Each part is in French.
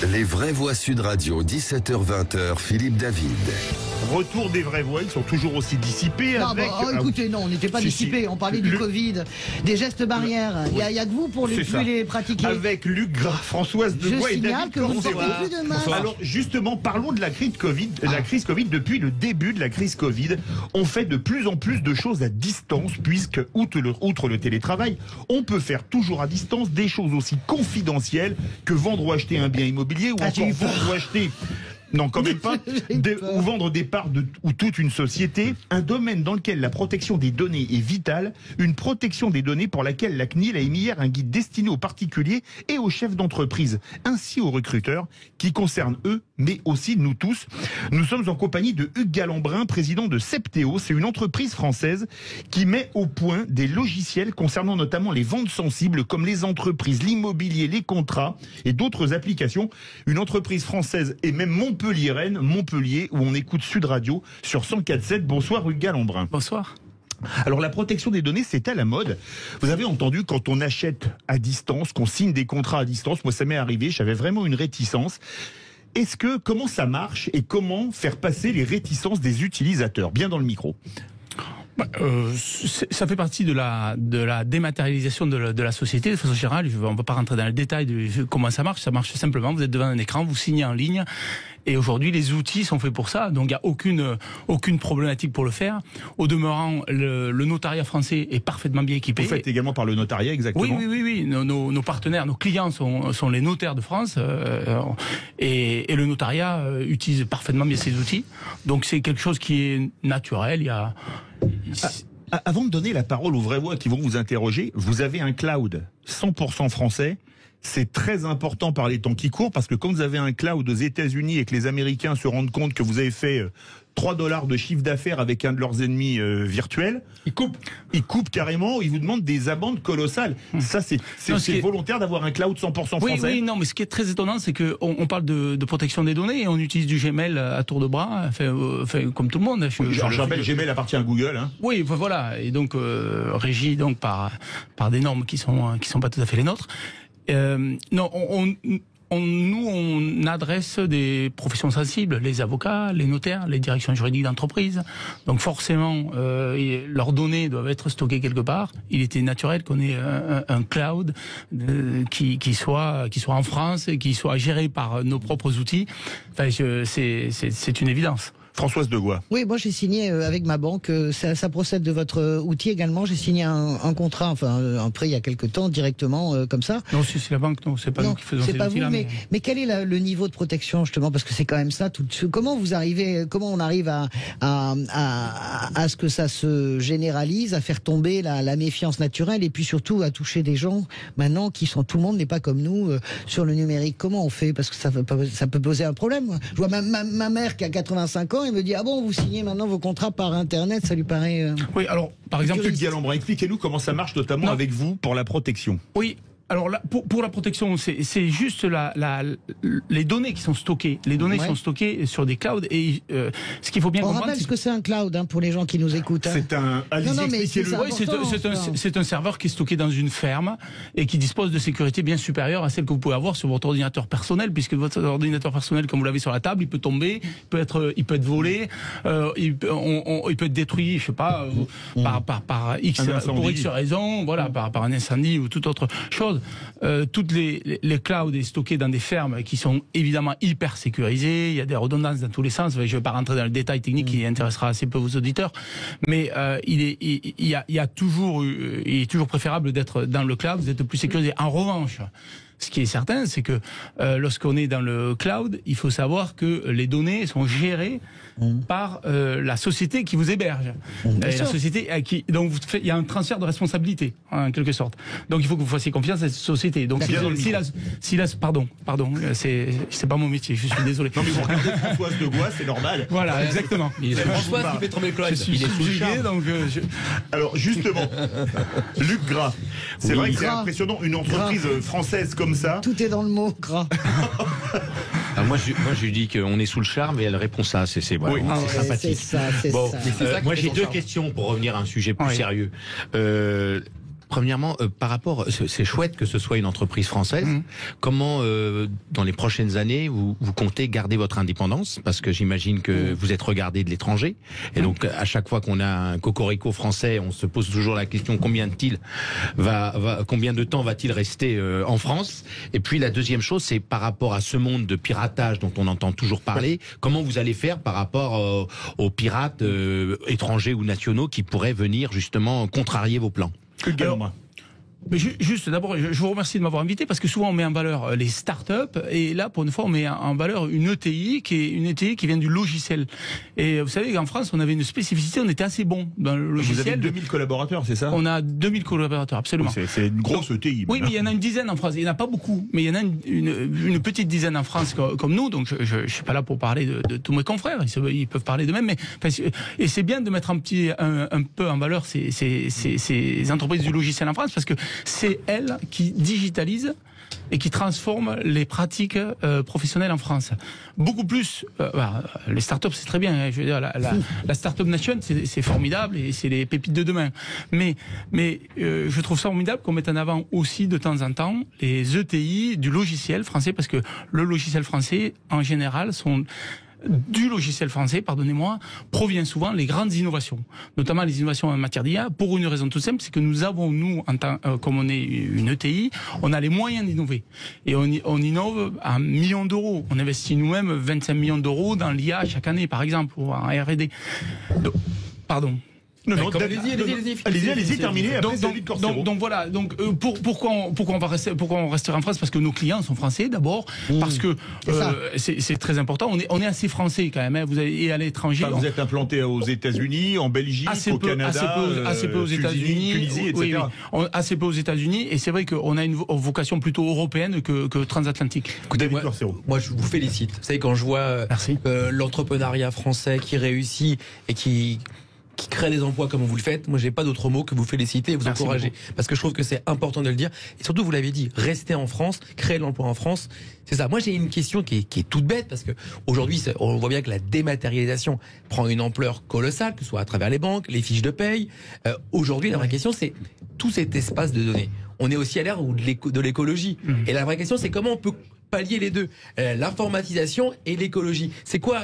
Les vraies voix Sud Radio, 17h-20h, Philippe David. Retour des vraies voix, ils sont toujours aussi dissipés. Non, avec... écoutez, non, on n'était pas dissipés. On parlait du Covid, des gestes barrières. Il n'y a que vous pour les pratiquer. Avec Luc Gras, Françoise Degois et David que vous ne portez plus de masque. Alors justement, parlons de la crise Covid. La crise Covid, depuis le début de la crise Covid, on fait de plus en plus de choses à distance, puisque outre le télétravail, on peut faire toujours à distance des choses aussi confidentielles que vendre ou acheter un bien immobilier, ou encore vendre ou acheter... Non, quand même pas. Ou vendre des parts ou toute une société. Un domaine dans lequel la protection des données est vitale. Une protection des données pour laquelle la CNIL a émis hier un guide destiné aux particuliers et aux chefs d'entreprise, ainsi aux recruteurs, qui concerne eux, mais aussi nous tous. Nous sommes en compagnie de Hugues Galambrin, président de Septéo. C'est une entreprise française qui met au point des logiciels concernant notamment les ventes sensibles, comme les entreprises, l'immobilier, les contrats et d'autres applications. Une entreprise française et même Montpellier, où on écoute Sud Radio sur 104.7. Bonsoir Hugues Galambrin. Bonsoir. Alors la protection des données, c'est à la mode. Vous avez entendu, quand on achète à distance, qu'on signe des contrats à distance, moi ça m'est arrivé, j'avais vraiment une réticence. Comment ça marche et comment faire passer les réticences des utilisateurs? Bien dans le micro. Ça fait partie de la dématérialisation de la société. De façon générale, on ne va pas rentrer dans le détail de comment ça marche. Ça marche simplement, vous êtes devant un écran, vous signez en ligne. Et aujourd'hui, les outils sont faits pour ça. Donc, il n'y a aucune problématique pour le faire. Au demeurant, le notariat français est parfaitement bien équipé. Vous faites également par le notariat, exactement. Oui. Nos partenaires, nos clients sont les notaires de France. Et le notariat utilise parfaitement bien ces outils. Donc, c'est quelque chose qui est naturel. Avant de donner la parole aux vraies voix qui vont vous interroger, vous avez un cloud 100% français. C'est très important par les temps qui courent, parce que quand vous avez un cloud aux États-Unis et que les Américains se rendent compte que vous avez fait $3 de chiffre d'affaires avec un de leurs ennemis virtuels, ils coupent carrément, ils vous demandent des amendes colossales. Ça, c'est volontaire d'avoir un cloud 100% français. Oui, non, mais ce qui est très étonnant, c'est qu'on parle de protection des données et on utilise du Gmail à tour de bras, comme tout le monde. Je rappelle, Gmail appartient à Google. Hein. Oui, voilà, et donc régi donc par des normes qui sont pas tout à fait les nôtres. Non, on adresse des professions sensibles, les avocats, les notaires, les directions juridiques d'entreprise. Donc forcément, leurs données doivent être stockées quelque part. Il était naturel qu'on ait un cloud qui soit en France et qui soit géré par nos propres outils. Enfin, c'est une évidence. Françoise Degois. Oui, moi j'ai signé avec ma banque, ça procède de votre outil également. J'ai signé un contrat, un prêt il y a quelque temps, directement comme ça. Non, c'est la banque, non, c'est pas nous qui faisons ces outils-là. Mais quel est le niveau de protection justement? Parce que c'est quand même ça. Comment on arrive à ce que ça se généralise, à faire tomber la méfiance naturelle et puis surtout à toucher des gens maintenant tout le monde n'est pas comme nous sur le numérique. Comment on fait? Parce que ça peut poser un problème. Je vois ma mère qui a 85 ans. Il me dit, ah bon, vous signez maintenant vos contrats par Internet, ça lui paraît... Oui, alors, par exemple... Hugues Galambrin, expliquez-nous comment ça marche, notamment avec vous, pour la protection. Oui. Alors là, pour la protection, c'est juste les données qui sont stockées. Les données sont stockées sur des clouds et ce qu'il faut bien comprendre. On rappelle ce que c'est un cloud pour les gens qui nous écoutent. C'est un. C'est un serveur qui est stocké dans une ferme et qui dispose de sécurité bien supérieure à celle que vous pouvez avoir sur votre ordinateur personnel, puisque votre ordinateur personnel, comme vous l'avez sur la table, il peut tomber, il peut être volé, il peut être détruit, je sais pas, par X raison, voilà, par un incendie ou toute autre chose. Toutes les clouds est stockés dans des fermes qui sont évidemment hyper sécurisées. Il y a des redondances dans tous les sens. Je ne vais pas rentrer dans le détail technique qui intéressera assez peu vos auditeurs, mais il est toujours préférable d'être dans le cloud. Vous êtes plus sécurisé. En revanche, ce qui est certain, c'est que lorsqu'on est dans le cloud, il faut savoir que les données sont gérées par la société qui vous héberge. La société donc il y a un transfert de responsabilité en quelque sorte. Donc il faut que vous fassiez confiance à cette société. Donc pardon, c'est pas mon métier, je suis désolé. Non mais vous regardez Françoise Degois, c'est normal. Voilà, exactement. C'est Françoise qui fait tomber le cloud. Il est subjugué, donc. Alors justement, Luc Gras, c'est vrai que c'est impressionnant, une entreprise française comme ça. Tout est dans le mot gras. Alors moi je lui dis qu'on est sous le charme et elle répond ça, c'est sympathique. C'est ça. Moi j'ai deux questions pour revenir à un sujet plus sérieux. Premièrement, par rapport, c'est chouette que ce soit une entreprise française. Comment, dans les prochaines années, vous comptez garder votre indépendance? Parce que j'imagine que vous êtes regardé de l'étranger. Et donc, à chaque fois qu'on a un cocorico français, on se pose toujours la question combien de temps va-t-il rester en France? Et puis, la deuxième chose, c'est par rapport à ce monde de piratage dont on entend toujours parler, comment vous allez faire par rapport aux pirates étrangers ou nationaux qui pourraient venir justement contrarier vos plans? Mais juste d'abord, je vous remercie de m'avoir invité parce que souvent on met en valeur les startups et là pour une fois on met en valeur une ETI qui vient du logiciel. Et vous savez qu'en France on avait une spécificité, on était assez bon dans le logiciel. Vous avez 2000 collaborateurs, c'est ça? On a 2000 collaborateurs, absolument. C'est une grosse ETI. Oui, mais il y en a une dizaine en France. Il n'y en a pas beaucoup, mais il y en a une petite dizaine en France comme nous. Donc je suis pas là pour parler de tous mes confrères. Ils peuvent parler d'eux-mêmes, mais et c'est bien de mettre un peu en valeur ces entreprises du logiciel en France parce que c'est elles qui digitalisent et qui transforment les pratiques professionnelles en France. Beaucoup plus, les startups c'est très bien, hein, je veux dire, la Startup Nation c'est formidable et c'est les pépites de demain. Mais je trouve ça formidable qu'on mette en avant aussi de temps en temps les ETI du logiciel français parce que le logiciel français en général du logiciel français, pardonnez-moi, provient souvent les grandes innovations, notamment les innovations en matière d'IA, pour une raison toute simple, c'est que nous avons, nous, comme on est une ETI, on a les moyens d'innover. Et on innove à 1 million d'euros. On investit nous-mêmes 25 millions d'euros dans l'IA chaque année, par exemple, ou en R&D. Pardon. Non, allez-y, terminez. Donc voilà. Donc pourquoi on resterait en France? Parce que nos clients sont français d'abord, parce que c'est très important. On est assez français quand même. Hein. Et à l'étranger. Vous êtes implanté aux États-Unis, en Belgique, au Canada, assez peu aux États-Unis, Tunisie, etc. Oui. Assez peu aux États-Unis. Et c'est vrai qu'on a une vocation plutôt européenne que transatlantique. Écoutez, moi je vous félicite. Vous savez, quand je vois l'entrepreneuriat français qui réussit et qui crée des emplois comme vous le faites, moi j'ai pas d'autre mot que vous féliciter et vous encourager. Parce que je trouve que c'est important de le dire. Et surtout, vous l'avez dit, rester en France, créer de l'emploi en France, c'est ça. Moi j'ai une question qui est toute bête parce que aujourd'hui, on voit bien que la dématérialisation prend une ampleur colossale, que ce soit à travers les banques, les fiches de paye. Aujourd'hui, la vraie question, c'est tout cet espace de données. On est aussi à l'ère de l'écologie. Et la vraie question, c'est comment on peut pallier les deux, l'informatisation et l'écologie. C'est quoi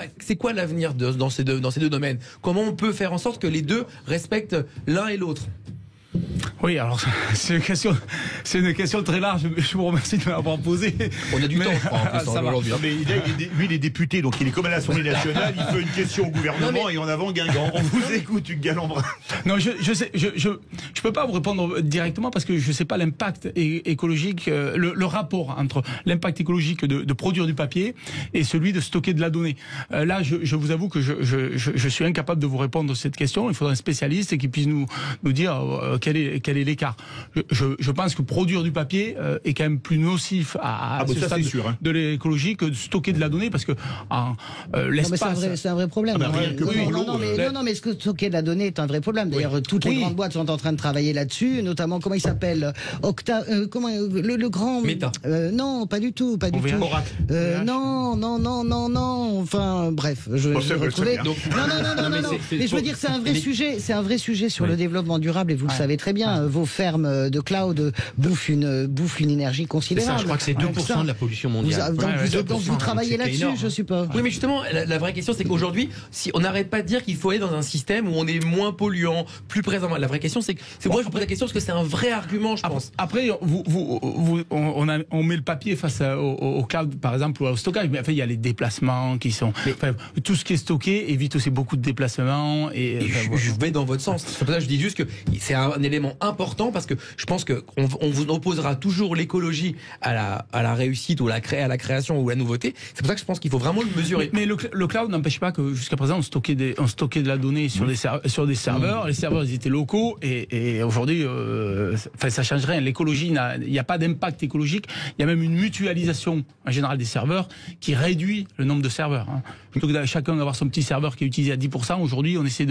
l'avenir dans ces deux domaines? Comment on peut faire en sorte que les deux respectent l'un et l'autre? Oui, alors c'est une question très large. Je vous remercie de m'avoir posé. On a du temps, je crois, en plus, aujourd'hui. Mais lui, il est député, donc il est comme à l'Assemblée nationale. Il fait une question au gouvernement et en avant Guingamp. On vous écoute, Hugues Galambrin. Non, je peux pas vous répondre directement parce que je sais pas l'impact écologique, le rapport entre l'impact écologique de produire du papier et celui de stocker de la donnée. Là, je vous avoue que je suis incapable de vous répondre à cette question. Il faudrait un spécialiste qui puisse nous dire quel est l'écart. Je pense que produire du papier est quand même plus nocif à ce stade de l'écologie que de stocker de la donnée parce que l'espace. C'est un vrai problème. Non, mais stocker de la donnée est un vrai problème. D'ailleurs, toutes les grandes boîtes sont en train de travailler là-dessus, notamment comment il s'appelle le grand Meta. Non, pas du tout. Non. Enfin, bref, je vais retrouver. Non. Mais je veux dire, c'est un vrai sujet sur le développement durable et vous le savez très bien. Vos fermes de cloud bouffent une énergie considérable. Ça, je crois que c'est 2% de la pollution mondiale. Donc vous travaillez là-dessus, je suppose. Oui, mais justement, la vraie question, c'est qu'aujourd'hui, si on n'arrête pas de dire qu'il faut aller dans un système où on est moins polluant, plus présent. La vraie question, c'est que moi, je vous pose la question parce que c'est un vrai argument, je pense. Après, on met le papier face au cloud, par exemple, ou au stockage. Mais enfin, il y a les déplacements qui sont. Tout ce qui est stocké évite aussi beaucoup de déplacements. Je vais dans votre sens. C'est pour ça que je dis juste que c'est un élément important parce que je pense qu'on vous opposera toujours l'écologie à la réussite ou à la création ou à la nouveauté. C'est pour ça que je pense qu'il faut vraiment le mesurer. Mais le cloud n'empêche pas que jusqu'à présent on stockait de la donnée sur des serveurs. Les serveurs ils étaient locaux et aujourd'hui, ça change rien. L'écologie, il n'y a pas d'impact écologique. Il y a même une mutualisation en général des serveurs qui réduit le nombre de serveurs. Hein. Plutôt que chacun avoir son petit serveur qui est utilisé à 10%, aujourd'hui on essaie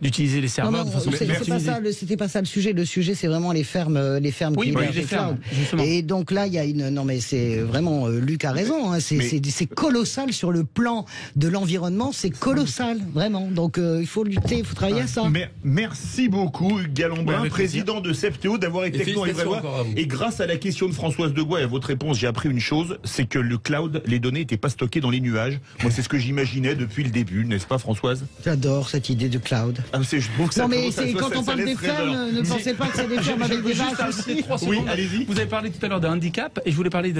d'utiliser les serveurs de façon c'était pas ça le sujet. Le sujet, c'est vraiment les fermes qui hébergent les les fermes, clouds. justement. Et donc là, il y a une. Non, mais c'est vraiment. Luc a raison. Hein, c'est colossal sur le plan de l'environnement. C'est colossal, vraiment. Donc il faut lutter, il faut travailler à ça. Mais merci beaucoup, Hugues Galambrin, avec président de Septéo, d'avoir été avec nous. encore à vous. Et grâce à la question de Françoise Degois et à votre réponse, j'ai appris une chose, c'est que le cloud, les données n'étaient pas stockées dans les nuages. Moi, c'est ce que j'imaginais depuis le début, n'est-ce pas, Françoise? J'adore cette idée de cloud. Je trouve que ça Non, mais commence à- quand ça on parle des laisse rêveur. fermes, ne pensez pas que c'est des fermes avec des vaches aussi. Oui, allez-y. Vous avez parlé tout à l'heure de handicap et je voulais parler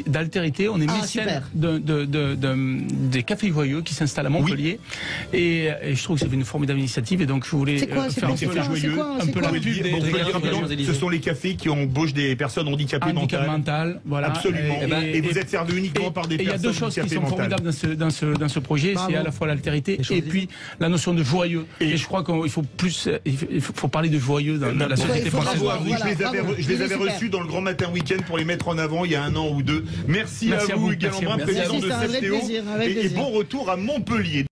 d'altérité. On est mécène des cafés joyeux qui s'installent à Montpellier et je trouve que c'est une formidable initiative et donc je voulais C'est quoi, faire un c'est peu quoi, la c'est joyeux, quoi, un c'est peu quoi la Bon, on peut le dire rapidement, ce sont les cafés qui embauchent des personnes handicapées handicap mentales. mental, voilà. Absolument. Et vous êtes servi uniquement par des Et il y a personnes deux choses qui handicapées sont mentales. formidables dans ce projet, Bravo. c'est à la fois l'altérité et puis la notion de joyeux. Et je crois qu'il faut plus, il faut parler de joyeux dans la société il faut française. Bravo à vous. Voilà, Je les avais super. reçus dans le Grand Matin Week-end pour les mettre en avant il y a 1 an ou 2. Merci à Merci à vous, vous. Hugues Galambrin, Merci à président vous. de Merci, c'est un vrai Septéo. plaisir, un vrai Et plaisir. bon retour à Montpellier.